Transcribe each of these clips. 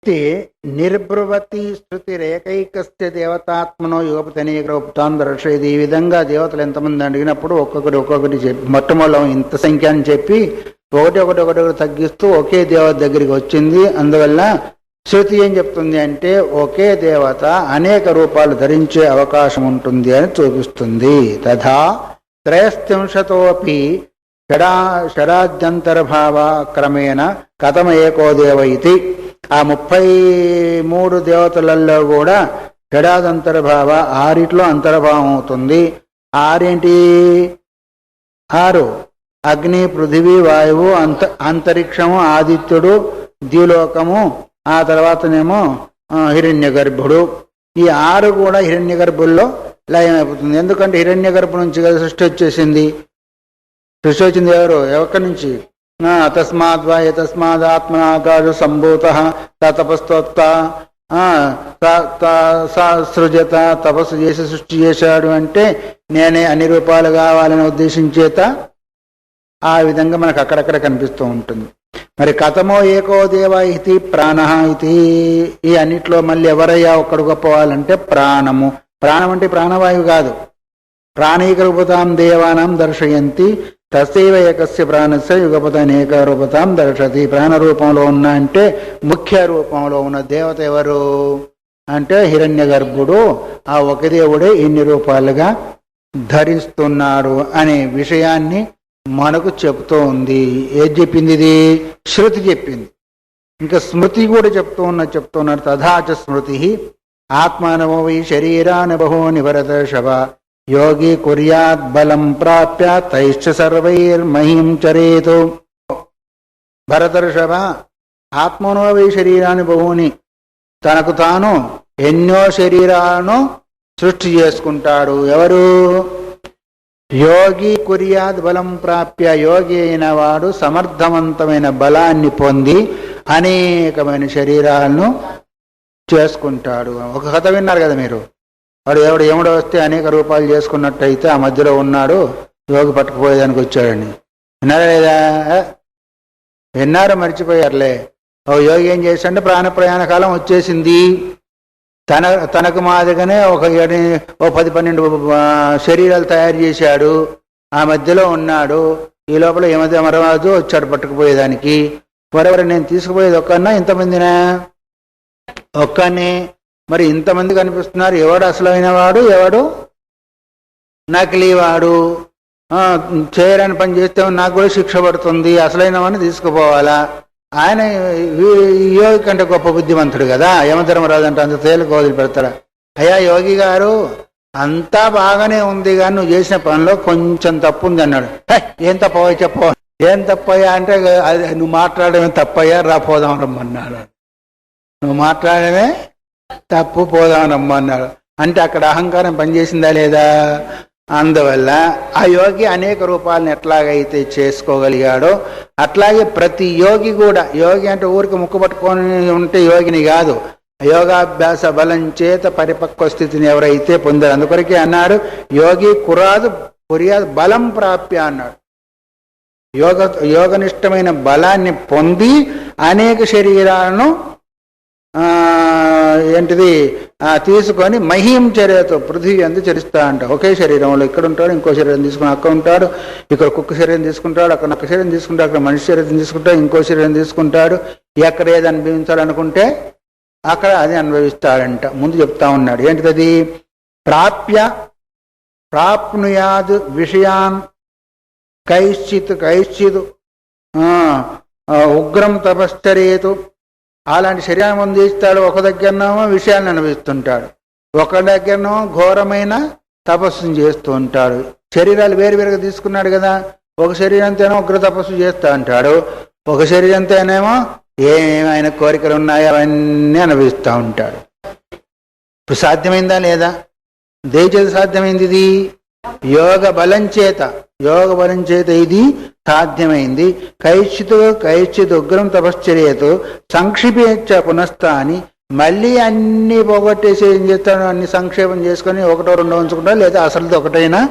నిర్బ్రువతి శృతిరేకైకస్య దేవతాత్మనో యుగపతి అనేక రూపతాన్ దర్శయది. ఈ విధంగా దేవతలు ఎంతమంది అడిగినప్పుడు ఒక్కొక్కటి చెప్పి మొట్టమొదటి ఇంత సంఖ్య అని చెప్పి ఒకటి తగ్గిస్తూ ఒకే దేవత దగ్గరికి వచ్చింది. అందువల్ల శృతి ఏం చెప్తుంది అంటే ఒకే దేవత అనేక రూపాలు ధరించే అవకాశం ఉంటుంది అని చూపిస్తుంది. తథా త్రయస్త్రింశతోపి షడాద్యంతర్భావ క్రమేణ కథమ ఏకో దేవ ఇది. ఆ 33 దేవతలలో కూడా షడాదంతర్భావ 6 అంతర్భావం అవుతుంది. 6 అగ్ని, పృథివీ, వాయువు, అంతరిక్షము, ఆదిత్యుడు, ద్యులోకము, ఆ తర్వాతనేమో హిరణ్య గర్భుడు. ఈ 6 కూడా హిరణ్య గర్భుల్లో లయమైపోతుంది. ఎందుకంటే హిరణ్య గర్భు నుంచి కదా సృష్టి వచ్చేసింది. సృష్టి వచ్చింది ఎక్కడి నుంచి? తస్మాద్వా తస్మాదాత్మనాకాశ సంభూత తపస్తోత్త సృజత, తపస్సు చేసి సృష్టి చేశాడు అంటే నేనే అన్ని రూపాలు కావాలని ఉద్దేశించేత ఆ విధంగా మనకు అక్కడక్కడ కనిపిస్తూ ఉంటుంది. మరి కథమో ఏకో దేవ ఇది ప్రాణ ఇది. ఈ అన్నిట్లో మళ్ళీ ఎవరయ్యా ఒక్కడు గొప్పవాళ్ళంటే ప్రాణము. ప్రాణం అంటే ప్రాణవాయువు కాదు. ప్రాణైక రూపతాం దేవానాం దర్శయంతి తస్యైవ ఏకస్య ప్రాణస్య యుగపత అనేక రూపతాం దర్శతి. ప్రాణ రూపంలో ఉన్న అంటే ముఖ్య రూపంలో ఉన్న దేవత ఎవరు అంటే హిరణ్య గర్భుడు. ఆ ఒక దేవుడే ఇన్ని రూపాలుగా ధరిస్తున్నాడు అనే విషయాన్ని మనకు చెప్తూ ఉంది. ఏది చెప్పింది? ఇది శృతి చెప్పింది. ఇంకా స్మృతి కూడా చెప్తున్నారు. తథాచ స్మృతి ఆత్మానమో వై శరీరాన బహూని భరతర్షభ యోగి కుర్యాత్ బలం ప్రాప్య తైశ్చ సర్వైర్మహీం చరేతు. భరతర్షభ ఆత్మనో వై శరీరాన్ని బహుని, తనకు తాను ఎన్నో శరీరాలను సృష్టి చేసుకుంటాడు. ఎవరు? యోగి కుర్యాద్ బలం ప్రాప్య. యోగి అయిన వాడు సమర్థవంతమైన బలాన్ని పొంది అనేకమైన శరీరాలను చేసుకుంటాడు. ఒక కథ విన్నారు కదా మీరు. వాడు యముడు వస్తే అనేక రూపాలు చేసుకున్నట్టయితే ఆ మధ్యలో ఉన్నాడు యోగి పట్టుకుపోయేదానికి వచ్చాడని. విన్నారా లేదా? విన్నారు, మర్చిపోయారులే. ఓ యోగి ఏం చేశాడంటే ప్రయాణ కాలం వచ్చేసింది. తనకు మాదిరిగానే ఒక 10-12 శరీరాలు తయారు చేశాడు. ఆ మధ్యలో ఉన్నాడు. ఈ లోపల యమధర్మరాజు వచ్చాడు పట్టుకుపోయేదానికి. వరెవరు నేను తీసుకుపోయేది ఒక్కన్నా ఇంతమందినా? ఒక్కనే. మరి ఇంతమంది కనిపిస్తున్నారు. ఎవడు అసలైన వాడు, ఎవడు నకిలీవాడు? చేయరాని పని చేస్తే నాకు కూడా శిక్ష పడుతుంది. అసలైన వాడిని తీసుకుపోవాలా? ఆయన యోగి కంటే గొప్ప బుద్ధిమంతుడు కదా. యమధర్మరాజు అంటే అంత తేలిక వదిలిపెడతాడా? అయ్యా యోగి గారు, అంతా బాగానే ఉంది కానీ నువ్వు చేసిన పనిలో కొంచెం తప్పు ఉంది అన్నాడు. ఏం తప్పవా చెప్ప? ఏం తప్పయ్యా అంటే నువ్వు మాట్లాడమే తప్పయ్యా, రా పోదాం రమ్మన్నాడు. నువ్వు మాట్లాడమే తప్పు, పోదాం రమ్మన్నాడు. అంటే అక్కడ అహంకారం పనిచేసిందా లేదా? అందువల్ల ఆ యోగి అనేక రూపాలను ఎట్లాగైతే చేసుకోగలిగాడో అట్లాగే ప్రతి యోగి కూడా, యోగి అంటే ఊరికి ముక్కు పట్టుకొని ఉంటే యోగిని కాదు, యోగాభ్యాస బలం చేత పరిపక్వ స్థితిని ఎవరైతే పొందారు. అందుకొరకే అన్నాడు యోగి కుర్యాద్ బలం ప్రాప్య అన్నాడు. యోగనిష్టమైన బలాన్ని పొంది అనేక శరీరాలను తీసుకొని మహీం చర్యతో పృథివీ అందు చరిస్తా అంట. ఒకే శరీరంలో ఇక్కడ ఉంటాడు, ఇంకో శరీరం తీసుకుని అక్కడ ఉంటాడు, ఇక్కడ కుక్క శరీరం తీసుకుంటాడు, అక్కడ నక్క శరీరం తీసుకుంటాడు, అక్కడ మనిషి శరీరం తీసుకుంటాడు, ఇంకో శరీరం తీసుకుంటాడు. ఎక్కడ ఏది అనుభవించాలనుకుంటే అక్కడ అది అనుభవిస్తాడంట. ముందు చెప్తా ఉన్నాడు. ఏంటిది? ప్రాప్నుయాద్ విషయాన్ కైశ్చిత్ ఉగ్రం తపశ్చర్యేతు. అలాంటి శరీరం ముందు ఇస్తాడు. ఒక దగ్గరనేమో విషయాన్ని అనుభవిస్తుంటాడు, ఒక దగ్గరనేమో ఘోరమైన తపస్సును చేస్తూ ఉంటాడు. శరీరాలు వేరువేరుగా తీసుకున్నాడు కదా. ఒక శరీరంతోనేమో ఉగ్ర తపస్సు చేస్తూ ఉంటాడు, ఒక శరీరంతోనేమో ఏమైనా కోరికలు ఉన్నాయో అవన్నీ అనుభవిస్తూ ఉంటాడు. ఇప్పుడు సాధ్యమైందా లేదా? దయచేసి సాధ్యమైంది. ఇది యోగ బలం చేత ఇది సాధ్యమైంది. కైశ్చిత్ ఉగ్రం తపశ్చర్యతో సంక్షిపేచ్ఛ పునఃస్థాని. మళ్ళీ అన్ని పోగొట్టేసి ఏం చేస్తాడు? అన్ని సంక్షేపం చేసుకొని ఒకటో రెండో ఉంచుకుంటాడు, లేదా అసలు ఒకటైనా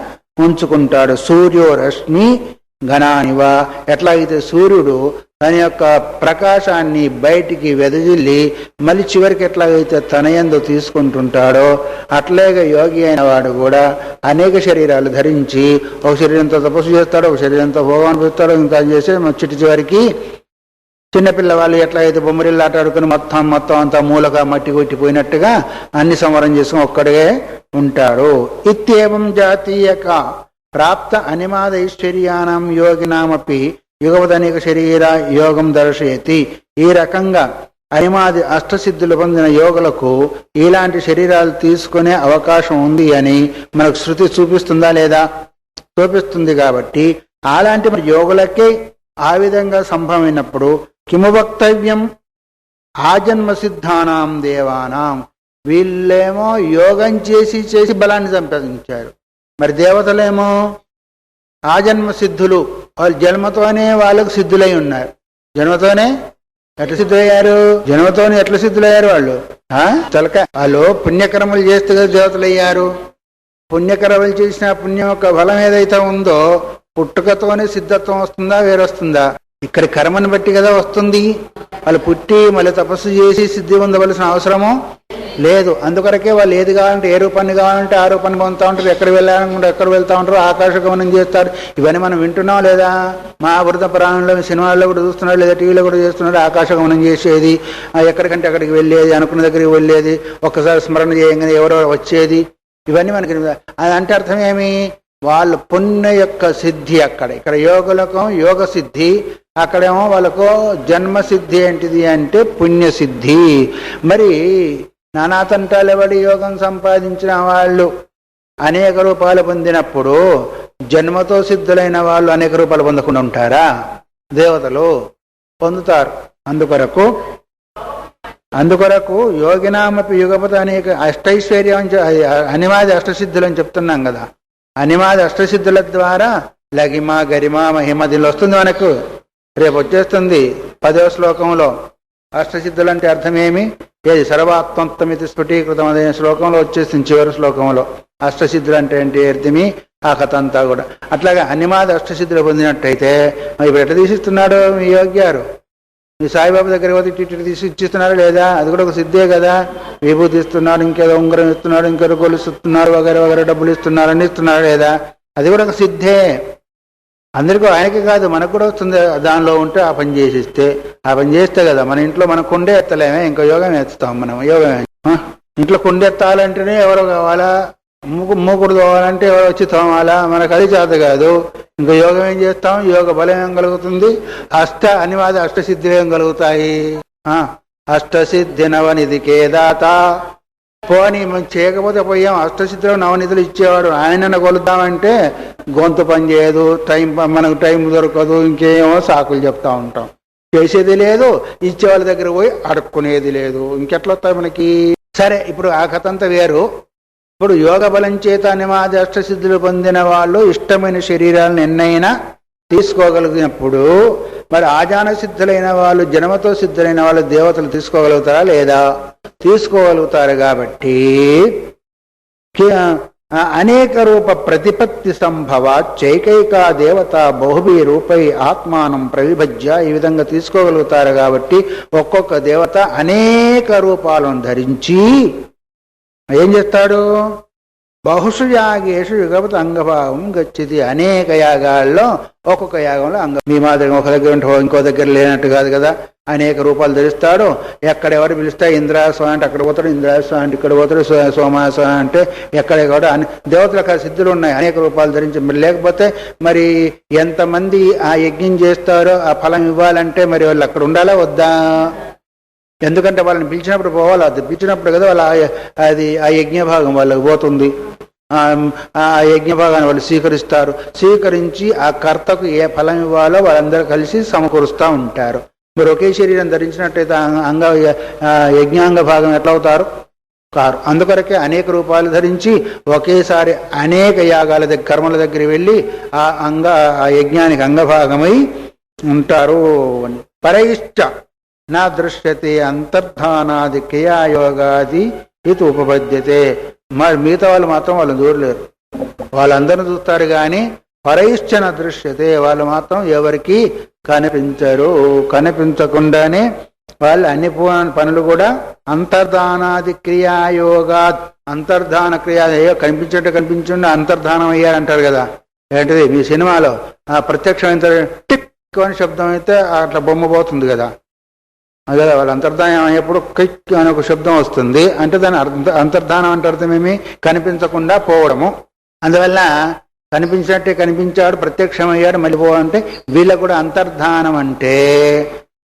ఉంచుకుంటాడు. సూర్యో రశ్మి ఘనానివా, ఎట్లాగైతే సూర్యుడు తన యొక్క ప్రకాశాన్ని బయటికి వెదజిల్లి మళ్ళీ చివరికి ఎట్లాగైతే తన యందు తీసుకుంటుంటాడో అట్లాగే యోగి అయిన వాడు కూడా అనేక శరీరాలు ధరించి ఒక శరీరంతో తపస్సు చేస్తాడు, ఒక శరీరంతో భోగం అనిపిస్తాడు, ఇంకా చేసి చిట్టి చివరికి చిన్నపిల్లవాళ్ళు ఎట్లయితే బొమ్మరిల్లు ఆట ఆడుకుని మొత్తం అంతా మూలగా మట్టి కొట్టిపోయినట్టుగా అన్ని సంవరం చేసుకుని ఒక్కడే ఉంటాడు. ఇత్యేవం జాతీయక ప్రాప్త అనిమాదైశ్వర్యానం యోగినామపి యుగవదనేక శరీర యోగం దర్శయతి. ఈ రకంగా అనిమాది అష్టసిద్ధులు పొందిన యోగులకు ఇలాంటి శరీరాలు తీసుకునే అవకాశం ఉంది అని మనకు శృతి చూపిస్తుందా లేదా? చూపిస్తుంది. కాబట్టి అలాంటి మరి యోగులకే ఆ విధంగా సంభవమైనప్పుడు కిము వక్తవ్యం ఆజన్మ సిద్ధానాం దేవానాం, వీళ్ళేమో యోగం చేసి బలాన్ని సంపాదించారు. మరి దేవతలేమో ఆజన్మ సిద్ధులు, వాళ్ళు జన్మతోనే వాళ్ళకు సిద్ధులై ఉన్నారు. జన్మతోనే ఎట్లా సిద్ధులయ్యారు? జన్మతోనే ఎట్లా సిద్ధులయ్యారు వాళ్ళు? వాళ్ళు పుణ్యకర్మలు చేస్తే కదా దేవతలయ్యారు. పుణ్యకర్మలు చేసిన పుణ్యం యొక్క బలం ఏదైతే ఉందో పుట్టుకతోనే సిద్ధత్వం వస్తుందా వేరొస్తుందా? ఇక్కడ కర్మని బట్టి కదా వస్తుంది. వాళ్ళు పుట్టి మళ్ళీ తపస్సు చేసి సిద్ధి పొందవలసిన అవసరము లేదు. అందుకొరకే వాళ్ళు ఏది కావాలంటే ఏ రూపాన్ని కావాలంటే ఆ రూపాన్ని పొందుతూ ఉంటారు. ఎక్కడ వెళ్ళాలనుకుంటే ఎక్కడ వెళ్తూ ఉంటారు, ఆకాశ గమనం చేస్తారు. ఇవన్నీ మనం వింటున్నాం లేదా? మహాభారత పురాణంలో సినిమాల్లో కూడా చూస్తున్నాడు, లేదా టీవీలో కూడా చేస్తున్నాడు. ఆకాశ గమనం చేసేది, ఎక్కడికంటే అక్కడికి వెళ్ళేది, అనుకున్న దగ్గరికి వెళ్ళేది, ఒక్కసారి స్మరణ చేయగానే ఎవరో వచ్చేది, ఇవన్నీ మనకి. అది అంటే అర్థం ఏమి? వాళ్ళ పుణ్య యొక్క సిద్ధి అక్కడ. ఇక్కడ యోగులకు యోగ సిద్ధి, అక్కడేమో వాళ్ళకు జన్మసిద్ధి. ఏంటిది అంటే పుణ్యసిద్ధి. మరి నానాతంటాలెవడి యోగం సంపాదించిన వాళ్ళు అనేక రూపాలు పొందినప్పుడు జన్మతో సిద్ధులైన వాళ్ళు అనేక రూపాలు పొందకుండా ఉంటారా? దేవతలు పొందుతారు. అందుకొరకు యోగినామపి యుగపత అనేక అష్టైశ్వర్యం అనిమాది అష్టసిద్ధులు అని చెప్తున్నాం కదా. అనిమాది అష్టసిద్ధుల ద్వారా లగిమ గరిమ మహిమ దీనిలో వస్తుంది. మనకు రేపు వచ్చేస్తుంది 10వ శ్లోకంలో. అష్టసిద్ధులు అంటే అర్థమేమి? ఏది సర్వాత్మత్వమితి స్ఫుటీకృతం అనే శ్లోకంలో వచ్చేస్తుంది. చివరి శ్లోకంలో అష్టసిద్ధులు అంటే ఏంటి అర్థమి ఆ కథ అంతా కూడా. అట్లాగే అనిమాది అష్టసిద్ధులు పొందినట్టయితే ఇప్పుడు ఎట్లా తీసిస్తున్నాడు మీ యోగ్యారు? మీ సాయిబాబా దగ్గర పోతే ఇటు తీసి ఇచ్చిస్తున్నారా లేదా? అది కూడా ఒక సిద్ధే కదా. విభూతి ఇస్తున్నాడు, ఇంకేదో ఉంగరం ఇస్తున్నాడు, ఇంకేదో గొలుసు ఇస్తున్నారు, వగేరే డబ్బులు ఇస్తున్నారు, అన్ని ఇస్తున్నారా లేదా? అది కూడా ఒక సిద్ధే. అందరికీ ఆయనకి కాదు మనకు కూడా వస్తుంది. దానిలో ఉంటే ఆ పని చేసిస్తే, ఆ పని చేస్తే కదా. మన ఇంట్లో మనం కుండే ఎత్తలేమే, ఇంకా యోగం ఎత్తుతాం మనం. యోగం ఇంట్లో కుండే ఎత్తాలంటేనే ఎవరో కావాలా, మూకుడు తోవాలంటే ఎవరు వచ్చి తోమాలా, మనకు అది చేత కాదు. ఇంకా యోగం ఏం చేస్తాం? యోగ బలం ఏం కలుగుతుంది? అనివాది అష్టసిద్ధులు ఏం కలుగుతాయి? అష్టసిద్ధి నవనిధికే దాత. పోనీ మనం చేయకపోతే పోయాం, అష్టసిద్ధులు నవనిధులు ఇచ్చేవాడు ఆయన కొలుద్దామంటే గొంతు పని చేయదు, మనకు టైం దొరకదు, ఇంకేమో సాకులు చెప్తా ఉంటాం. చేసేది లేదు, ఇచ్చేవాళ్ళ దగ్గర పోయి అడుక్కునేది లేదు. ఇంకెట్లా వస్తాయి మనకి? సరే, ఇప్పుడు ఆ కథ అంతా వేరు. ఇప్పుడు యోగ బలం చేత అనిమాది అష్టసిద్ధులు పొందిన వాళ్ళు ఇష్టమైన శరీరాలను ఎన్నైనా తీసుకోగలిగినప్పుడు మరి ఆజాన సిద్ధులైన వాళ్ళు, జన్మతో సిద్ధులైన వాళ్ళు దేవతలు తీసుకోగలుగుతారా లేదా? తీసుకోగలుగుతారు. కాబట్టి అనేక రూప ప్రతిపత్తి సంభవ చైకైకా దేవత బహుభీ రూపై ఆత్మానం ప్రవిభజ్య, ఈ విధంగా తీసుకోగలుగుతారు. కాబట్టి ఒక్కొక్క దేవత అనేక రూపాలను ధరించి ఏం చేస్తాడు? బహుశు యాగేషు యుగపత అంగభావం గచ్చితి. అనేక యాగాల్లో ఒక్కొక్క యాగంలో మీ మాదిరి ఒక దగ్గర ఉంటే ఇంకో దగ్గర లేనట్టు కాదు కదా. అనేక రూపాలు ధరిస్తాడు. ఎక్కడెవరు పిలిస్తే ఇంద్రాస్వామి అంటే అక్కడ పోతాడు, ఇంద్రాస్వామి అంటే ఇక్కడ పోతాడు, సోమాస్వామి అంటే ఎక్కడ కూడా దేవతలకు సిద్ధులు ఉన్నాయి అనేక రూపాలు ధరించి. మరి లేకపోతే మరి ఎంతమంది ఆ యజ్ఞం చేస్తారో ఆ ఫలం ఇవ్వాలంటే మరి వాళ్ళు అక్కడ ఉండాలా వద్దా? ఎందుకంటే వాళ్ళని పిలిచినప్పుడు పోవాలి. అది పిలిచినప్పుడు కదా వాళ్ళ అది ఆ యజ్ఞ భాగం వాళ్ళకి పోతుంది. ఆ యజ్ఞ భాగాన్ని వాళ్ళు స్వీకరిస్తారు. స్వీకరించి ఆ కర్తకు ఏ ఫలం ఇవ్వాలో వాళ్ళందరూ కలిసి సమకూరుస్తూ ఉంటారు. మీరు ఒకే శరీరం ధరించినట్టయితే యజ్ఞాంగ భాగం ఎట్లా అవుతారు? కారు. అందుకొరకే అనేక రూపాలు ధరించి ఒకేసారి అనేక యాగాల దగ్గర కర్మల దగ్గర వెళ్ళి ఆ యజ్ఞానికి అంగభాగమై ఉంటారు. పరైష్ట నా దృశ్యతే అంతర్ధానాది క్రియాయోగాది ఇది ఉపపద్యతే. మరి మిగతా వాళ్ళు మాత్రం వాళ్ళని చూడలేరు. వాళ్ళందరిని చూస్తారు కానీ పరైశ్చన దృశ్యతే, వాళ్ళు మాత్రం ఎవరికి కనిపించరు. కనిపించకుండానే వాళ్ళు అన్ని పనులు కూడా అంతర్ధానాది క్రియాయోగా, అంతర్ధాన క్రియా కనిపించండి అంతర్ధానం అయ్యారంటారు కదా. ఏంటిది మీ సినిమాలో ప్రత్యక్షమైన టిక్ అని శబ్దం అయితే అట్లా బొమ్మ పోతుంది కదా, అదే వాళ్ళ అంతర్ధానం అయ్యేప్పుడు కిక్ అనే ఒక శబ్దం వస్తుంది. అంటే దాని అంతర్ధానం అంటే అర్థమేమి? కనిపించకుండా పోవడము. అందువల్ల కనిపించినట్టే కనిపించాడు, ప్రత్యక్షమయ్యాడు, మళ్ళీ పోవాలంటే వీళ్ళకు కూడా అంతర్ధానం అంటే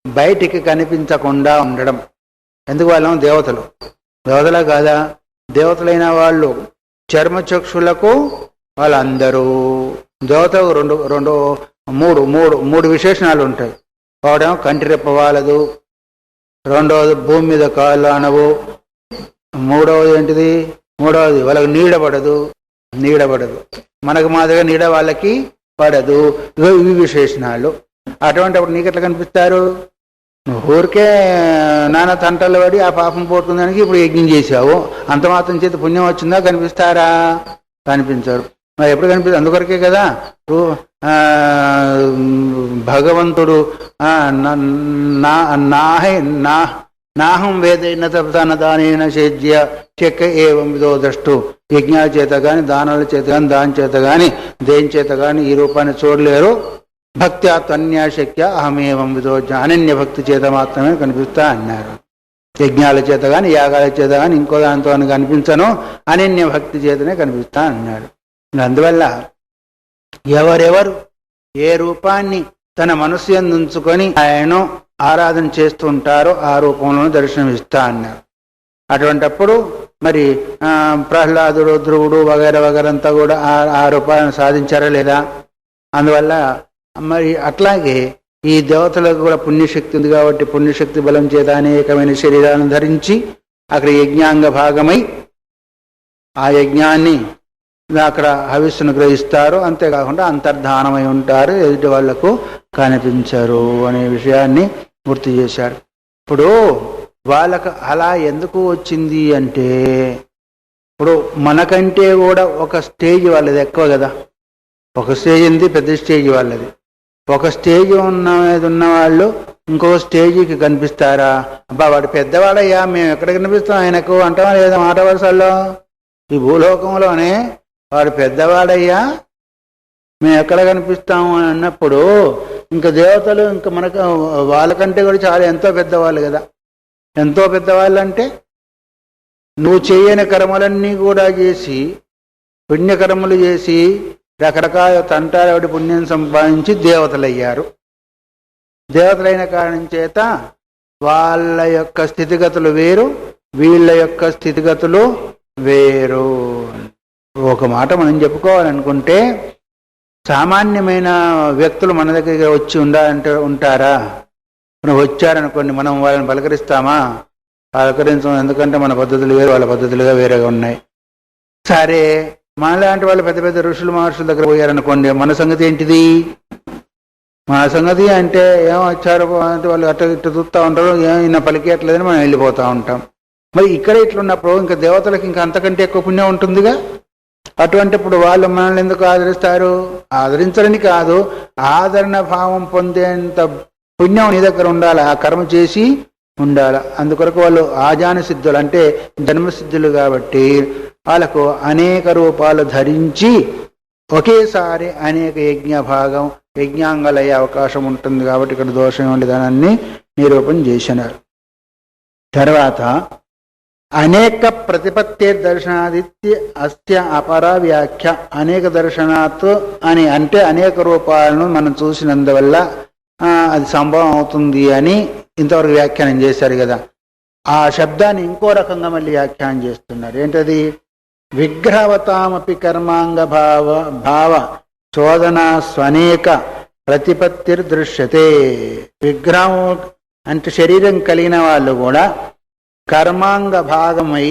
బయటికి కనిపించకుండా ఉండడం. ఎందుకు? వాళ్ళం దేవతలు. దేవతలా కాదా? దేవతలైన వాళ్ళు చర్మచక్షులకు వాళ్ళందరూ దేవతకు మూడు విశేషణాలు ఉంటాయి. ఒకడేమో కంటి రెప్ప వాలదు, రెండవది భూమి మీద కాళ్ళు అనవు, మూడవది ఏంటిది? మూడవది వాళ్ళకి నీడబడదు. మనకు మాదిరిగా నీడ వాళ్ళకి పడదు. ఇవి విశేషణాలు. అటువంటి అప్పుడు నీకెట్లా కనిపిస్తారు? ఊరికే నానా తంటలు పడి ఆ పాపం పోతుందానికి ఇప్పుడు యజ్ఞం చేశావు, అంత మాత్రం చేతి పుణ్యం వచ్చిందా? కనిపిస్తారా? కనిపించరు. మరి ఎప్పుడు కనిపిస్తుంది? అందుకొరకే కదా భగవంతుడు నాహం వేదైన తన దానైన సేజ్య చెక్క ఏవం విదో ద్రష్టు. యజ్ఞాల చేత కానీ, దానాల చేత కానీ, దాని చేత కానీ, దేని చేత కానీ ఈ రూపాన్ని చూడలేరు. భక్త్యా త్వన్యాశక్య అహమేవం విదో, అనన్య భక్తి చేత మాత్రమే కనిపిస్తా అన్నారు. యజ్ఞాల చేత కానీ, యాగాల చేత కానీ, ఇంకో దాంతో కనిపించను, అనన్య భక్తి చేతనే కనిపిస్తా అన్నాడు. అందువల్ల ఎవరెవరు ఏ రూపాన్ని తన మనసు యందు ఉంచుకొని ఆయనను ఆరాధన చేస్తూ ఉంటారో ఆ రూపంలో దర్శనమిస్తా అన్నారు. అటువంటప్పుడు మరి ప్రహ్లాదుడు, ధ్రువుడు వగైరంతా కూడా ఆ రూపాలను సాధించారా లేదా? అందువల్ల మరి అట్లాగే ఈ దేవతలకు కూడా పుణ్యశక్తి ఉంది కాబట్టి పుణ్యశక్తి బలం చేత అనేకమైన శరీరాలను ధరించి అక్కడ యజ్ఞాంగ భాగమై ఆ యజ్ఞాన్ని అక్కడ హవిస్సును గ్రహిస్తారు. అంతేకాకుండా అంతర్ధానమై ఉంటారు, ఎదుటి వాళ్లకు కనిపించరు అనే విషయాన్ని గుర్తు చేశాడు. ఇప్పుడు వాళ్ళకు అలా ఎందుకు వచ్చింది అంటే, ఇప్పుడు మనకంటే కూడా ఒక స్టేజ్ వాళ్ళది ఎక్కువ కదా. ఒక స్టేజ్ ఉంది, పెద్ద స్టేజ్ వాళ్ళది. ఒక స్టేజ్ ఉన్న వాళ్ళు ఇంకో స్టేజీకి కనిపిస్తారా? అబ్బా వాడు పెద్దవాడయ్యా, మేము ఎక్కడ కనిపిస్తాం ఆయనకు అంటామా లేదా? మాట వరుసల్లో ఈ భూలోకంలోనే వాడు పెద్దవాడయ్యా, మేము ఎక్కడ కనిపిస్తాము అని అన్నప్పుడు ఇంకా దేవతలు ఇంకా మనకు వాళ్ళకంటే కూడా చాలా ఎంతో పెద్దవాళ్ళు కదా. ఎంతో పెద్దవాళ్ళు అంటే నువ్వు చేయని కర్మలన్నీ కూడా చేసి, పుణ్యకర్మలు చేసి రకరకాల తంటాలవాడి పుణ్యం సంపాదించి దేవతలయ్యారు. దేవతలైన కారణం చేత వాళ్ళ యొక్క స్థితిగతులు వేరు, వీళ్ళ యొక్క స్థితిగతులు వేరు. ఒక మాట మనం చెప్పుకోవాలనుకుంటే, సామాన్యమైన వ్యక్తులు మన దగ్గర వచ్చి ఉంటారా? మనం వచ్చారనుకోండి, మనం వాళ్ళని పలకరిస్తామా? పలకరించం. ఎందుకంటే మన పద్ధతులు వేరు, వాళ్ళ పద్ధతులుగా వేరేగా ఉన్నాయి. సరే, మనలాంటి వాళ్ళు పెద్ద పెద్ద ఋషులు మహర్షుల దగ్గర పోయారనుకోండి, మన సంగతి ఏంటిది? మన సంగతి అంటే ఏమో వచ్చారు అంటే వాళ్ళు అట్ట ఇట్ట చూస్తూ ఉంటారు, ఈయన పలికేయట్లేదని మనం వెళ్ళిపోతూ ఉంటాం. మరి ఇక్కడ ఇట్లున్నప్పుడు ఇంకా దేవతలకు ఇంకా అంతకంటే ఎక్కువ పుణ్యం ఉంటుందిగా. అటువంటిప్పుడు వాళ్ళు మనల్ని ఎందుకు ఆదరిస్తారు? ఆదరించరని కాదు, ఆదరణ భావం పొందేంత పుణ్యం నీ దగ్గర ఉండాలి, ఆ కర్మ చేసి ఉండాలి. అందుకొరకు వాళ్ళు ఆజాన సిద్ధులు అంటే జన్మసిద్ధులు కాబట్టి వాళ్ళకు అనేక రూపాలు ధరించి ఒకేసారి అనేక యజ్ఞాంగాలయ్యే అవకాశం ఉంటుంది కాబట్టి ఇక్కడ దోషం ఉండేదాన్ని నిరూపణ చేసినారు. తర్వాత అనేక ప్రతిపత్తి దర్శనాదిత్య అస్య అపర వ్యాఖ్య. అనేక దర్శనాత్ అని అంటే అనేక రూపాలను మనం చూసినందువల్ల అది సంభవం అవుతుంది అని ఇంతవరకు వ్యాఖ్యానం చేశారు కదా. ఆ శబ్దాన్ని ఇంకో రకంగా మళ్ళీ వ్యాఖ్యానం చేస్తున్నారు. ఏంటది? విగ్రహవతామపి కర్మాంగ భావ చోదనా స్వనేక ప్రతిపత్తిర్దృశ్యతే. విగ్రహం అంటే శరీరం కలిగిన వాళ్ళు కూడా కర్మాంగ భాగమై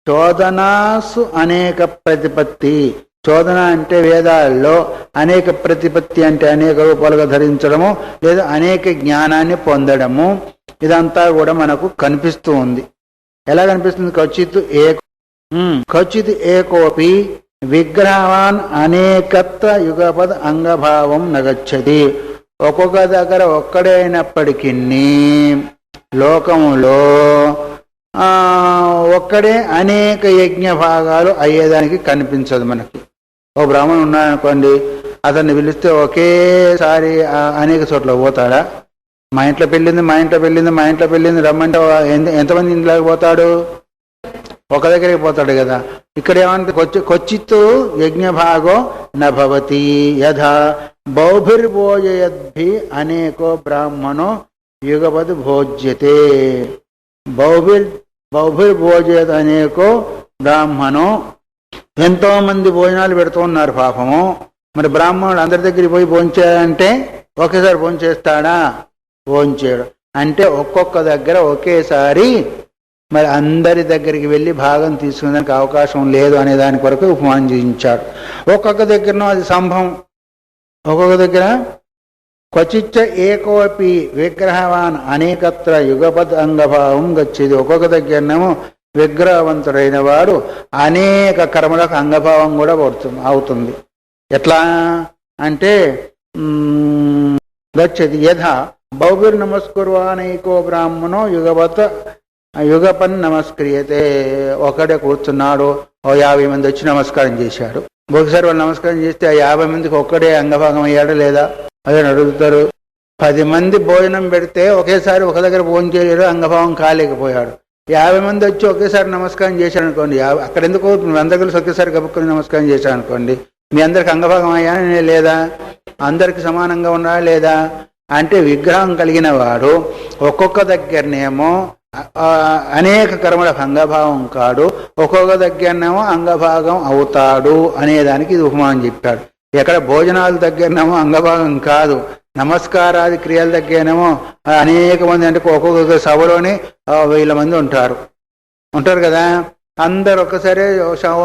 చోదనాసు అనేక ప్రతిపత్తి. చోదన అంటే వేదాల్లో అనేక ప్రతిపత్తి అంటే అనేక రూపాలుగా ధరించడము లేదా అనేక జ్ఞానాన్ని పొందడము, ఇదంతా కూడా మనకు కనిపిస్తూ ఉంది. ఎలా కనిపిస్తుంది? క్వచిత్ ఏకోపి విగ్రహవాన్ అనేకత్వ యుగపద్ అంగభావం నగచ్చతి. ఒక్కొక్క దగ్గర ఒక్కడే అయినప్పటికీ లోకములో ఒక్కడే అనేక యజ్ఞ భాగాలు అయ్యేదానికి కనిపించదు మనకి. ఓ బ్రాహ్మణుడు ఉన్నాడనుకోండి, అతన్ని పిలిస్తే ఒకేసారి అనేక చోట్ల పోతాడా? మా ఇంట్లో పెళ్ళింది, మా ఇంట్లో పెళ్ళింది, మా ఇంట్లో పెళ్ళింది రమ్మంటే ఎంతమంది ఇంట్లోకి పోతాడు? ఒక దగ్గరికి పోతాడు కదా. ఇక్కడ ఏమంటే క్వచిత్ యజ్ఞభాగో నభవతి యథా బౌభిర్భోజయద్భి అనేకో బ్రాహ్మణో యుగపద్ భోజ్యతే. బౌభిర్భోజయత్ అనేకో బ్రాహ్మణో, ఎంతో మంది భోజనాలు పెడుతూ ఉన్నారు పాపము. మరి బ్రాహ్మణుడు అందరి దగ్గరికి పోయి భోంచేయాలంటే ఒకేసారి భోంచేస్తాడా? భోంచేయడు. అంటే ఒక్కొక్క దగ్గర ఒకేసారి మరి అందరి దగ్గరికి వెళ్ళి భాగం తీసుకునేదానికి అవకాశం లేదు అనే దాని కొరకు ఉపమానం చేయించాడు. ఒక్కొక్క దగ్గరనో అది సంభవం, ఒక్కొక్క దగ్గర క్వచిచ్చ ఏకోపి విగ్రహవాన్ అనేకత్ర యుగపద్ అంగభావం గచ్చేది. ఒక్కొక్క దగ్గరనేమో విగ్రహవంతుడైన వాడు అనేక కర్మలకు అంగభావం కూడా అవుతుంది. ఎట్లా అంటే గచ్చతి యథా బౌభిర్ నమస్కుర్వానైకో బ్రాహ్మణో యుగపన్ నమస్క్రియతే. ఒకడే కూర్చున్నాడు, 50 మంది వచ్చి నమస్కారం చేశాడు. ఒకసారి వాళ్ళు నమస్కారం చేస్తే ఆ 50 మందికి ఒక్కడే అంగభాగం అయ్యాడు లేదా? అదే అడుగుతారు. 10 మంది భోజనం పెడితే ఒకేసారి ఒక దగ్గర భోజనం చేయలేడు, అంగభావం కాలేకపోయాడు. 50 మంది వచ్చి ఒకేసారి నమస్కారం చేశాడు అనుకోండి, అక్కడ ఎందుకు మీ అందరి కలిసి ఒకేసారి గబుక్కుని నమస్కారం చేశాడు అనుకోండి, మీ అందరికి అంగభాగం అయ్యానే లేదా? అందరికి సమానంగా ఉన్నాడా లేదా? అంటే విగ్రహం కలిగిన వాడు ఒక్కొక్క దగ్గరనేమో అనేక కర్మలకు అంగభావం కాడు, ఒక్కొక్క దగ్గరనేమో అంగభాగం అవుతాడు అనేదానికి ఇది ఉపమానం చెప్పాడు. ఎక్కడ భోజనాల దగ్గరనేమో అంగభాగం కాదు, నమస్కారాది క్రియల దగ్గరనేమో అనేక మంది, అంటే ఒక్కొక్క సభలోనే 1000 మంది ఉంటారు కదా. అందరు ఒక్కసారి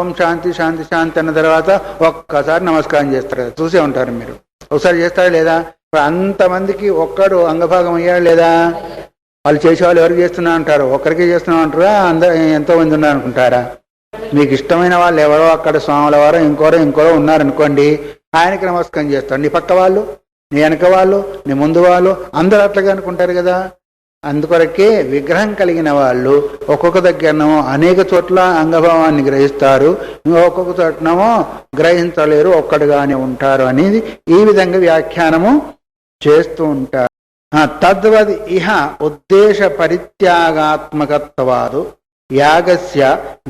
ఓం శాంతి శాంతి శాంతి అన్న తర్వాత ఒక్కసారి నమస్కారం చేస్తారు కదా, చూసే ఉంటారు మీరు. ఒకసారి చేస్తారా లేదా? అంతమందికి ఒక్కడు అంగభాగం అయ్యాడు లేదా? వాళ్ళు చేసేవాళ్ళు ఎవరికి చేస్తున్నా అంటారు? ఒక్కరికి చేస్తున్నా అంటారా? అందరూ ఎంతో మంది ఉన్నారు అనుకుంటారా? మీకు ఇష్టమైన వాళ్ళు ఎవరో అక్కడ స్వాముల వారు ఇంకోరో ఉన్నారనుకోండి, ఆయనకి నమస్కారం చేస్తాడు. నీ పక్క వాళ్ళు, నీ వెనక వాళ్ళు, నీ ముందు వాళ్ళు అందరూ అట్లాగే అనుకుంటారు కదా. అందుకొరకే విగ్రహం కలిగిన వాళ్ళు ఒక్కొక్క దగ్గరనేమో అనేక చోట్ల అంగభావాన్ని గ్రహిస్తారు, ఒక్కొక్క చోటనేమో గ్రహించలేరు, ఒక్కడుగానే ఉంటారు అనేది ఈ విధంగా వ్యాఖ్యానము చేస్తూ ఉంటారు. తద్వద్ ఇహ ఉద్దేశ పరిత్యాగాత్మకత్వాదు యాగస్య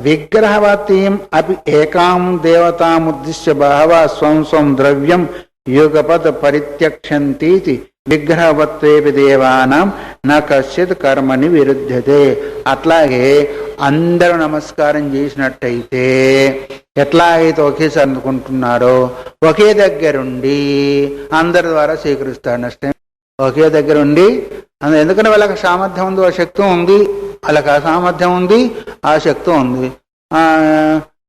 విగ్రహవతీం అపి ఏకాం దేవతాముద్దిశ్య బహవః స్వం స్వం ద్రవ్యం యుగపద్ పరిత్యక్షంతీతి విగ్రహవత్వేపి దేవానాం న కశ్చిత్ కర్మని విరుధ్యతే. అట్లాగే అందరూ నమస్కారం చేసినట్టయితే ఎట్లా అయితే ఒకేసారి అనుకుంటున్నారో ఒకే దగ్గరుండి అందరి ద్వారా స్వీకరిస్తాడు. నష్టం ఒకే దగ్గర ఉండి ఎందుకంటే వాళ్ళకి సామర్థ్యం ఉంది, ఆ శక్తి ఉంది, వాళ్ళకి ఆ సామర్థ్యం ఉంది, ఆ శక్తి ఉంది.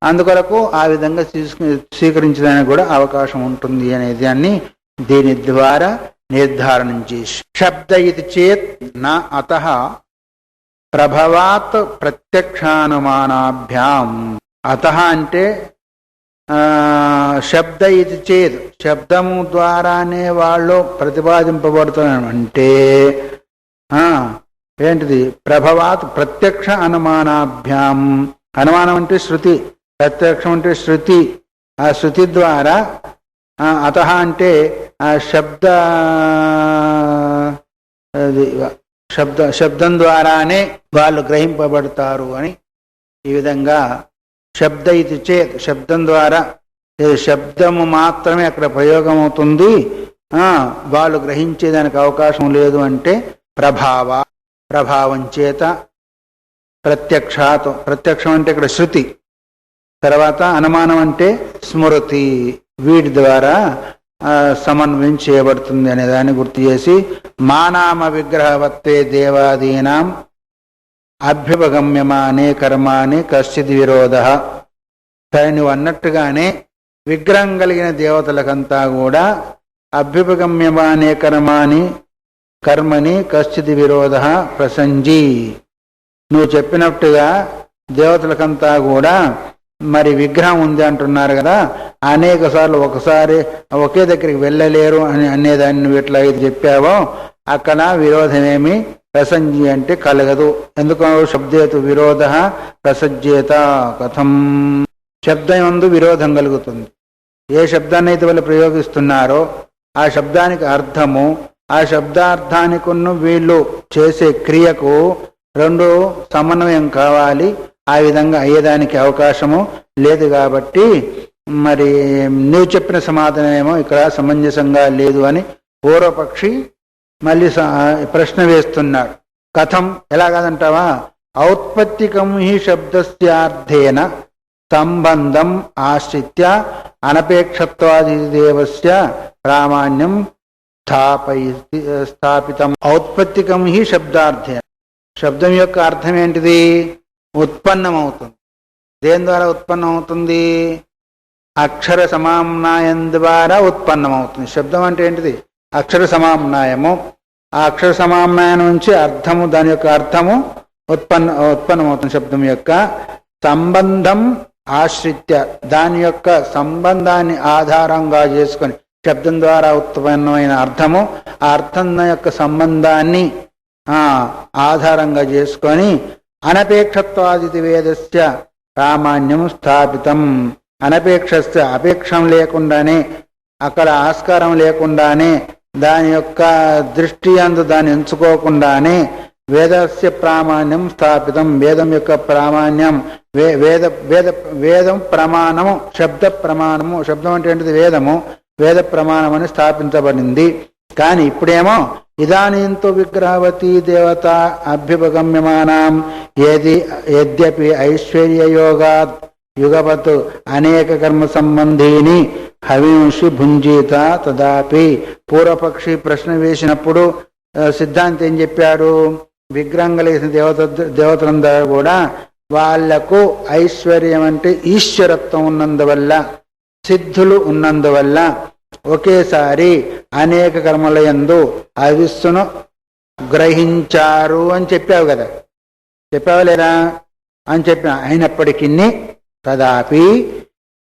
అందుకొరకు ఆ విధంగా స్వీకరించడానికి కూడా అవకాశం ఉంటుంది అనే దాన్ని దీని ద్వారా నిర్ధారణం చేసి శబ్ద ఇది చేత్ నా అతః ప్రభవాత్ ప్రత్యక్షానుమానాభ్యాం. అతః అంటే శబ్ద ఇది చేత్ శబ్దము ద్వారానే వాళ్ళు ప్రతిపాదింపబడుతున్నారు. అంటే ఏంటిది? ప్రభవాత్ ప్రత్యక్ష అనుమానాభ్యాం. అనుమానం అంటే శృతి, ప్రత్యక్షం అంటే శృతి. ఆ శృతి ద్వారా అతః అంటే ఆ శబ్దం ద్వారానే వాళ్ళు గ్రహింపబడతారు అని ఈ విధంగా శబ్ద ఇది చేత్ శబ్దం ద్వారా, శబ్దము మాత్రమే అక్కడ ప్రయోగం అవుతుంది, వాళ్ళు గ్రహించేదానికి అవకాశం లేదు. అంటే ప్రభావం చేత ప్రత్యక్షం అంటే ఇక్కడ శృతి, తర్వాత అనుమానం అంటే స్మృతి, వీటి ద్వారా సమన్వయం చేయబడుతుంది అనే దాన్ని గుర్తు చేసి మానామ విగ్రహవత్తే దేవాదీనాం అభ్యుపగమ్యమానే కర్మాని కశ్చిత్ విరోధ. సరే, నువ్వు అన్నట్టుగానే విగ్రహం కలిగిన దేవతలకంతా కూడా అభ్యుపగమ్యమానే కర్మని కశ్చిత్ విరోధ ప్రసంజి. నువ్వు చెప్పినట్టుగా దేవతలకంతా కూడా మరి విగ్రహం ఉంది అంటున్నారు కదా, అనేక సార్లు ఒకసారి ఒకే దగ్గరికి వెళ్ళలేరు అని అనేదాన్ని నువ్వు ఎట్లా ఇది చెప్పావో అక్కడ విరోధమేమి ప్రసంజి అంటే కలగదు. ఎందుకు? శబ్దేతు విరోధ ప్రసజ్యేత కథం. శబ్దం యందు విరోధం కలుగుతుంది. ఏ శబ్దాన్ని అయితే వాళ్ళు ప్రయోగిస్తున్నారో ఆ శబ్దానికి అర్థము, ఆ శబ్దార్థానికి వీళ్ళు చేసే క్రియకు రెండు సమన్వయం కావాలి. ఆ విధంగా అయ్యేదానికి అవకాశము లేదు. కాబట్టి మరి నీవు చెప్పిన సమాధానం ఏమో ఇక్కడ సమంజసంగా లేదు అని పూర్వపక్షి మళ్ళీ ప్రశ్న వేస్తున్నాడు. కథం, ఎలా కాదంటావా? ఔత్పత్తికం హి శబ్దస్యార్థేన సంబంధం ఆశ్రిత్య అనపేక్షత్వాదిదేవస్య ప్రామాణ్యం స్థాపితం. ఔత్పత్తికం హి శబ్దార్థేన, శబ్దం యొక్క అర్థం ఏంటిది? ఉత్పన్నమవుతుంది. దేని ద్వారా ఉత్పన్నమవుతుంది? అక్షర సమామ్నాయం ద్వారా ఉత్పన్నమవుతుంది. శబ్దం అంటే ఏంటిది? అక్షర సమామ్నాయము. ఆ అక్షర సమామ్నాయం నుంచి అర్థము, దాని యొక్క అర్థము ఉత్పన్నమవుతుంది. శబ్దం యొక్క సంబంధం ఆశ్రిత్య, దాని యొక్క సంబంధాన్ని ఆధారంగా చేసుకొని శబ్దం ద్వారా ఉత్పన్నమైన అర్థము, ఆ అర్థం యొక్క సంబంధాన్ని ఆధారంగా చేసుకొని అనపేక్షత్వాదితి వేదస్య ప్రామాణ్యం స్థాపితం. అనపేక్షస్య, అపేక్షం లేకుండానే, అక్కడ ఆస్కారం లేకుండానే, దాని యొక్క దృష్టి అందు దాన్ని ఎంచుకోకుండానే వేదస్య ప్రామాణ్యం స్థాపితం. వేదం యొక్క ప్రామాణ్యం, వేదం ప్రమాణము, శబ్ద ప్రమాణము. శబ్దం అంటే ఏంటిది? వేదము. వేద ప్రమాణం అని స్థాపించబడింది. కానీ ఇప్పుడేమో ఇదానీంతో విగ్రహవతి దేవత అభ్యుపగమ్యమానం యద్యపి ఐశ్వర్యయోగాత్ యుగపత్ అనేక కర్మ సంబంధీని హవింషి భుంజీత తదాపి. పూర్వపక్షి ప్రశ్న వేసినప్పుడు సిద్ధాంతి ఏం చెప్పాడు? విగ్రహం కలిగిన దేవతలందరూ కూడా వాళ్లకు ఐశ్వర్యం అంటే ఈశ్వరత్వం ఉన్నందువల్ల, సిద్ధులు ఉన్నందువల్ల ఒకేసారి అనేక కర్మల యందు హవిస్సును గ్రహించారు అని చెప్పావు కదా. చెప్పావా లేదా అని చెప్పిన. అయినప్పటికీ తదాపి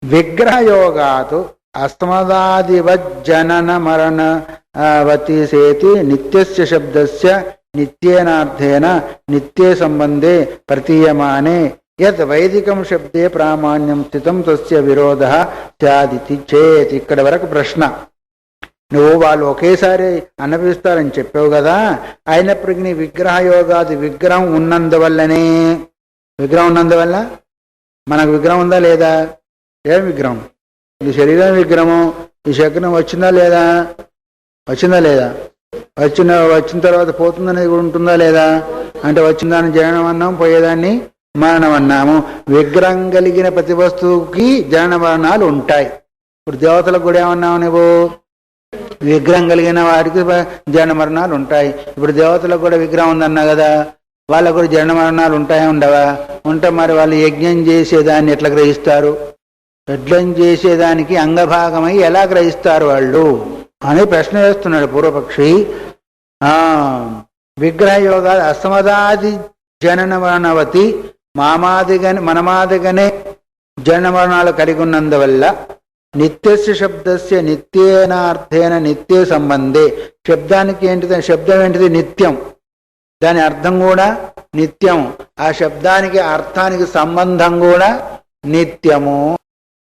విగ్రహయోగాతు అస్మదాదివజ్జనన మరణవతి సేతి నిత్యస్య శబ్దస్య నిత్యేనార్థేన నిత్యే సంబంధే ప్రతీయమానే యద్ వైదికం శబ్దే ప్రామాణ్యం స్థితం తస్య విరోధ స్యాదితి చేత్. ఇక్కడ వరకు ప్రశ్న. నువ్వు వాళ్ళు ఒకేసారి అనుభవిస్తారని చెప్పావు కదా, అయినప్పటికీ విగ్రహయోగాది విగ్రహం ఉన్నందువల్లనే, విగ్రహం ఉన్నందువల్ల మనకు విగ్రహం ఉందా లేదా? ఏం విగ్రహం? ఈ శరీరం విగ్రహము. ఈ శరీరం వచ్చిందా లేదా? వచ్చిందా లేదా? వచ్చిన తర్వాత పోతుందనేది కూడా ఉంటుందా లేదా? అంటే వచ్చిందాన్ని జననం అన్నాం, పోయేదాన్ని మరణం అన్నాము. విగ్రహం కలిగిన ప్రతి వస్తువుకి జనన మరణాలు ఉంటాయి. ఇప్పుడు దేవతలకు కూడా ఏమన్నావు నువ్వు? విగ్రహం కలిగిన వారికి జనన మరణాలు ఉంటాయి. ఇప్పుడు దేవతలకు కూడా విగ్రహం ఉందన్నా కదా, వాళ్ళకు కూడా జనన మరణాలు ఉంటాయా ఉండవా? ఉంటే మరి వాళ్ళు యజ్ఞం చేసేదాన్ని ఎట్లా గ్రహిస్తారు? యజ్ఞం చేసేదానికి అంగభాగమై ఎలా గ్రహిస్తారు వాళ్ళు అని ప్రశ్న వేస్తున్నాడు పూర్వపక్షి. విగ్రహయోగా అస్మదాది జనన మరణవతి మనమాదిగానే జనన మరణాలు కలిగి ఉన్నందువల్ల నిత్యస్య శబ్దస్య నిత్యేనార్థేన నిత్యే సంబంధే. శబ్దానికి ఏంటిది? శబ్దం ఏంటిది? నిత్యం. దాని అర్థం కూడా నిత్యం. ఆ శబ్దానికి అర్థానికి సంబంధం కూడా నిత్యము.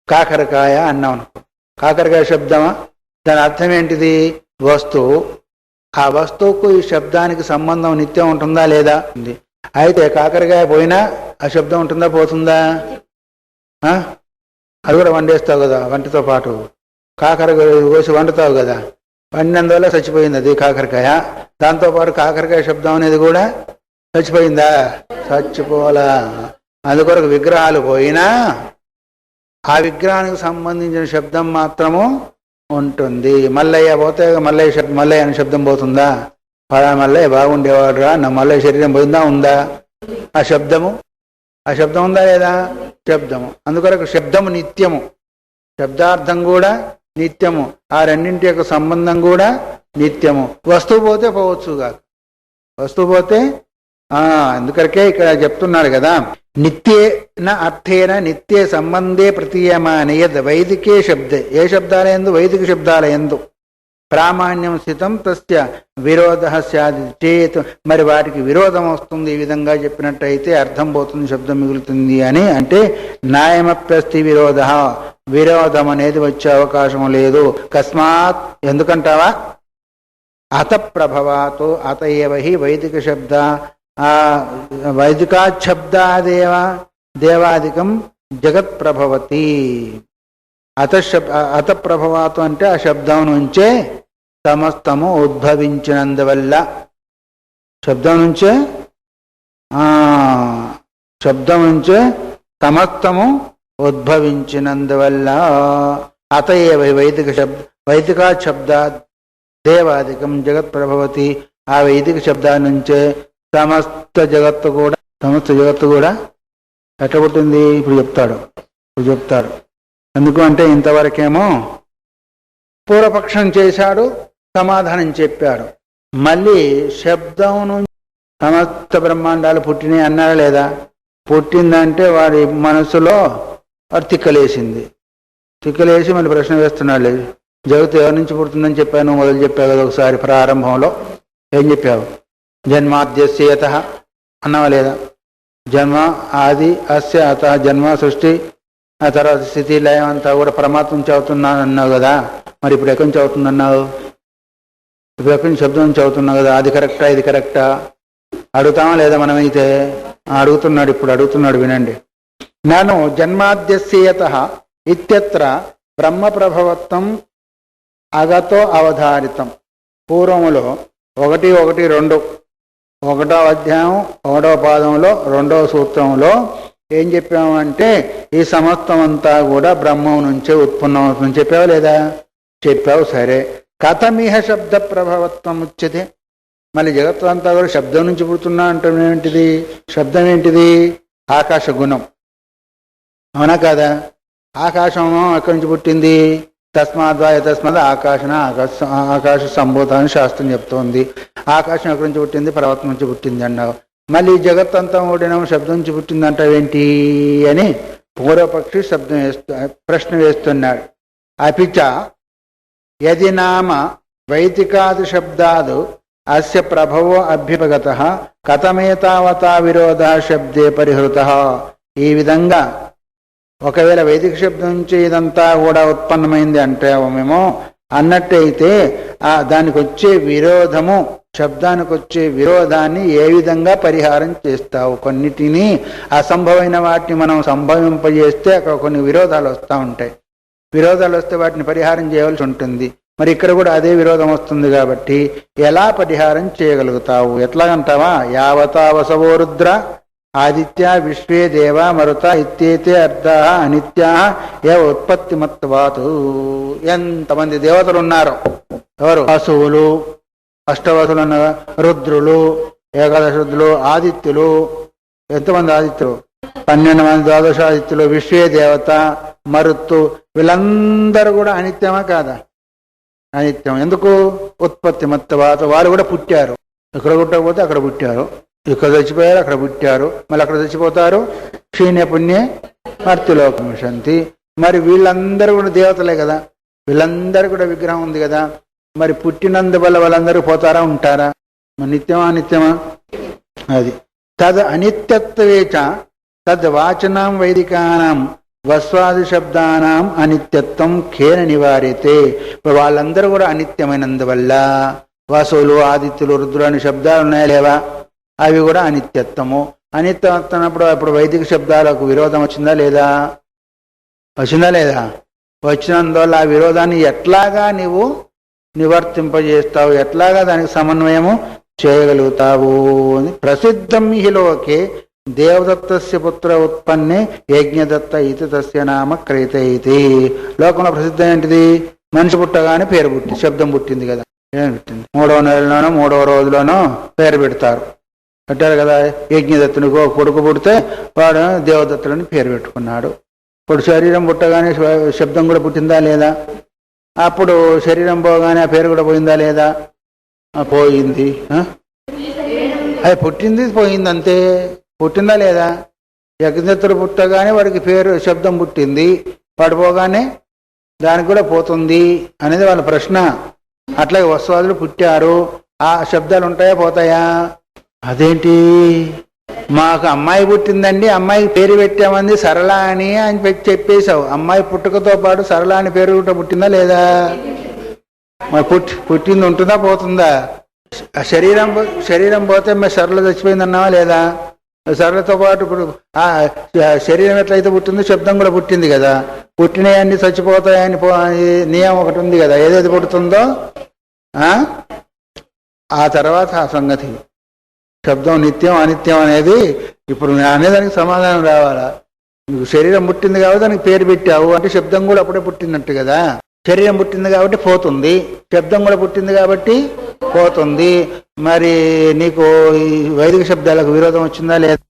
కాకరకాయ అన్నాం అనుకో, కాకరకాయ శబ్దమా? దాని అర్థం ఏంటిది? వస్తువు. ఆ వస్తువుకు ఈ శబ్దానికి సంబంధం నిత్యం ఉంటుందా లేదా? ఉంది. అయితే కాకరకాయ పోయినా ఆ శబ్దం ఉంటుందా పోతుందా? అది కూడా వండేస్తావు కదా, వంటతో పాటు కాకరకాయ కోసి వండుతావు కదా, వండినందువల్ల చచ్చిపోయింది అది కాకరకాయ. దాంతోపాటు కాకరకాయ శబ్దం అనేది కూడా చచ్చిపోయిందా? చచ్చిపోలా. అందుకొరకు విగ్రహాలు పోయినా ఆ విగ్రహానికి సంబంధించిన శబ్దం మాత్రము ఉంటుంది. మల్లయ్య పోతే మల్లయ్య అనే శబ్దం పోతుందా? పలా మల్లయ్య బాగుండేవాడు రా, నా మల్లయ్య శరీరం పోయిందా? ఉందా ఆ శబ్దము? ఆ శబ్దం ఉందా లేదా? శబ్దము. అందుకొరకు శబ్దము నిత్యము, శబ్దార్థం కూడా నిత్యము, ఆ రెండింటి యొక్క సంబంధం కూడా నిత్యము. వస్తువు పోతే పోవచ్చు కాదు, వస్తువు పోతే అందుకొరకే ఇక్కడ చెప్తున్నారు కదా, నిత్యేన అర్థేన నిత్యే సంబంధే ప్రతీయమానే యద్ వైదికే శబ్దే, ఏ శబ్దాలయందు వైదిక శబ్దాలయందు ప్రామాణ్యం స్థితం తస్య విరోధ స్యాది చేత్, మరి వాటికి విరోధం వస్తుంది. ఈ విధంగా చెప్పినట్టయితే అర్థం పోతుంది, శబ్దం మిగులుతుంది అని. అంటే న్యాయమప్యస్తి విరోధ, విరోధం అనేది వచ్చే అవకాశం లేదు. కస్మాత్, ఎందుకంటావా? అత ప్రభవాతో అత ఏవ హి వైదిక శబ్ద వైదికాశబ్దాదేవ దేవాదికం జగత్ ప్రభవతి. అత ప్రభవాతో అంటే ఆ శబ్దం నుంచే సమస్తము ఉద్భవించినందువల్ల, శబ్దం నుంచే సమస్తము ఉద్భవించినందువల్ల అత ఏవ వైదికా శబ్ద దేవాదికం జగత్ ప్రభవతి. ఆ వైదిక శబ్దాల నుంచే సమస్త జగత్తు కూడా ఎట్లా పుట్టింది? ఇప్పుడు చెప్తాడు. ఎందుకు అంటే ఇంతవరకేమో పూర్వపక్షం చేశాడు, సమాధానం చెప్పాడు. మళ్ళీ శబ్దం నుంచి సమస్త బ్రహ్మాండాలు పుట్టినాయి అన్నారా లేదా? పుట్టిందంటే వాడి మనసులో తిక్కలేసింది. తిక్కలేసి మళ్ళీ ప్రశ్న వేస్తున్నాడు. లేదు, జగత్తు ఎవరి నుంచి పుడుతుందని చెప్పాను, మొదలు చెప్పావు కదా ఒకసారి ప్రారంభంలో. ఏం చెప్పావు? జన్మాద్యస్యత అన్నావా లేదా? జన్మ ఆది అస్య అత, జన్మ సృష్టి, ఆ తర్వాత స్థితి లయం అంతా కూడా పరమాత్మ నుంచి అవుతున్నాను అన్నావు కదా. మరి ఇప్పుడు ఎక్కడి నుంచి అవుతుందన్నావు? ఇప్పుడు ఎక్కడి నుంచి శబ్దం నుంచి అవుతున్నావు కదా. అది కరెక్టా ఇది కరెక్టా అడుగుతామా లేదా? మనమైతే ఇప్పుడు అడుగుతున్నాడు. వినండి. నను జన్మాద్యస్యత ఇత్యత్ర బ్రహ్మ ప్రభవత్వం అగతో అవధారితం. పూర్వములో 1:1:2 1వ అధ్యాయం 1వ పాదంలో 2వ సూత్రంలో ఏం చెప్పామంటే ఈ సమస్తం అంతా కూడా బ్రహ్మం నుంచే ఉత్పన్నమవుతుందని చెప్పావు లేదా? చెప్పావు. సరే, కథమిహ శబ్ద ప్రభావత్వం ఉచ్యతే. మళ్ళీ జగత్తు అంతా కూడా శబ్దం నుంచి పుడుతున్నా అంటే ఏంటిది? శబ్దం ఏంటిది? ఆకాశ గుణం, అవునా కాదా? ఆకాశం ఎక్కడి నుంచి పుట్టింది? తస్మాత్ ఆకాశ సంభూత అని శాస్త్రం చెప్తోంది. ఆకాశం ఎక్కడి నుంచి పుట్టింది? పర్వతం నుంచి పుట్టింది అన్నావు. మళ్ళీ జగత్ అంతా ఓడినాము శబ్దం నుంచి పుట్టింది అంటావేంటి అని పూర్వపక్షి ప్రశ్న వేస్తున్నాడు. అపిచ యది నామ వైదికాది శబ్దాదు అస్య ప్రభవో అభ్యుపగత కథమేతావతా విరోధ శబ్దే పరిహృత. ఈ విధంగా ఒకవేళ వైదిక శబ్దం నుంచి ఇదంతా కూడా ఉత్పన్నమైంది అంటామేమో అన్నట్టయితే దానికి వచ్చే విరోధము, శబ్దానికి వచ్చే విరోధాన్ని ఏ విధంగా పరిహారం చేస్తావు? కొన్నిటిని అసంభవమైన వాటిని మనం సంభవింపజేస్తే అక్కడ కొన్ని విరోధాలు వస్తూ ఉంటాయి. విరోధాలు వస్తే వాటిని పరిహారం చేయవలసి ఉంటుంది. మరి ఇక్కడ కూడా అదే విరోధం వస్తుంది కాబట్టి ఎలా పరిహారం చేయగలుగుతావు? ఎట్లాగంటావా? యావతా వసవో రుద్ర ఆదిత్య విశ్వే దేవ మరుత ఇత్యేతే అర్థా అనిత్యా ఏ ఉత్పత్తి మత్వాతు. ఎంతమంది దేవతలు ఉన్నారు? ఎవరు? వసువులు, అష్టవసులు అన్నగా, రుద్రులు, ఏకాదశ రుద్రులు, ఆదిత్యులు. ఎంతమంది ఆదిత్యులు? 12 మంది ద్వాదశాదిత్యులు. విశ్వే దేవత, మరుత్తు, వీళ్ళందరూ కూడా అనిత్యమా కాదా? అనిత్యం. ఎందుకు? ఉత్పత్తి మత్వాతు. వాళ్ళు కూడా పుట్టారు. ఇక్కడ పుట్టకపోతే అక్కడ పుట్టారు, ఇక్కడ చచ్చిపోయారు, అక్కడ పుట్టారు, మళ్ళీ అక్కడ చచ్చిపోతారు. క్షీణ్య పుణ్యే మర్త్యులోకం శాంతి. మరి వీళ్ళందరూ కూడా దేవతలే కదా, వీళ్ళందరూ కూడా విగ్రహం ఉంది కదా. మరి పుట్టినందువల్ల వాళ్ళందరూ పోతారా, ఉంటారా? నిత్యమా అనిత్యమా? అది తద్ అనిత్యత్వేచ తద్వాచనాం వైదికానాం వస్వాది శబ్దానాం అనిత్యత్వం ఖేన నివారితే. వాళ్ళందరూ కూడా అనిత్యమైనందువల్ల వసువులు, ఆదిత్యులు, రుద్రులు అనే శబ్దాలు ఉన్నాయా లేవా? అవి కూడా అనిత్యత్వము. అనిత్యత్వం అప్పుడు వైదిక శబ్దాలకు విరోధం వచ్చిందా లేదా? వచ్చినందువల్ల ఆ విరోధాన్ని ఎట్లాగా నీవు నివర్తింపజేస్తావు, ఎట్లాగా దానికి సమన్వయము చేయగలుగుతావు అని. ప్రసిద్ధం హి లోకే దేవదత్తస్య పుత్ర ఉత్పన్నే యజ్ఞదత్త ఇది తస్య నామ క్రేత ఇది. లోకంలో ప్రసిద్ధం ఏంటిది? మనిషి పుట్టగానే పేరు పుట్టి శబ్దం పుట్టింది కదా. ఏం పుట్టింది? 3వ నెలలోనో 3వ రోజులోనో పేరు పెడతారు, పెట్టారు కదా. యజ్ఞదత్తునికో కొడుకు పుడితే వాడు దేవదత్తులని పేరు పెట్టుకున్నాడు. ఇప్పుడు శరీరం పుట్టగానే శబ్దం కూడా పుట్టిందా లేదా? అప్పుడు శరీరం పోగానే ఆ పేరు కూడా పోయిందా లేదా? పోయింది. అది పుట్టింది, పోయింది, అంతే. పుట్టిందా లేదా? యజ్ఞదత్తుడు పుట్టగానే వాడికి పేరు శబ్దం పుట్టింది, పడిపోగానే దానికి కూడా పోతుంది అనేది వాళ్ళ ప్రశ్న. అట్లాగే వస్వాదులు పుట్టారు, ఆ శబ్దాలు ఉంటాయా పోతాయా? అదేంటి మాకు అమ్మాయి పుట్టిందండి, అమ్మాయికి పేరు పెట్టామంది సరళ అని చెప్పేశావు. అమ్మాయి పుట్టుకతో పాటు సరళ అని పేరు కూడా పుట్టిందా లేదా? మరి పుట్టింది ఉంటుందా పోతుందా? శరీరం పోతే మరి సరళ చచ్చిపోయింది అన్నావా లేదా? సరళతో పాటు ఇప్పుడు ఆ శరీరం ఎట్లయితే పుట్టిందో శబ్దం కూడా పుట్టింది కదా. పుట్టినవన్నీ చచ్చిపోతాయని నియమం ఒకటి ఉంది కదా. ఏదైతే పుడుతుందో ఆ తర్వాత ఆ సంగతి. శబ్దం నిత్యం అనిత్యం అనేది ఇప్పుడు అనేదానికి సమాధానం రావాలా? నీకు శరీరం పుట్టింది కాబట్టి దానికి పేరు పెట్టావు అంటే శబ్దం కూడా అప్పుడే పుట్టినట్టు కదా. శరీరం పుట్టింది కాబట్టి పోతుంది, శబ్దం కూడా పుట్టింది కాబట్టి పోతుంది. మరి నీకు ఈ వైదిక శబ్దాలకు విరోధం వచ్చిందా లేదా?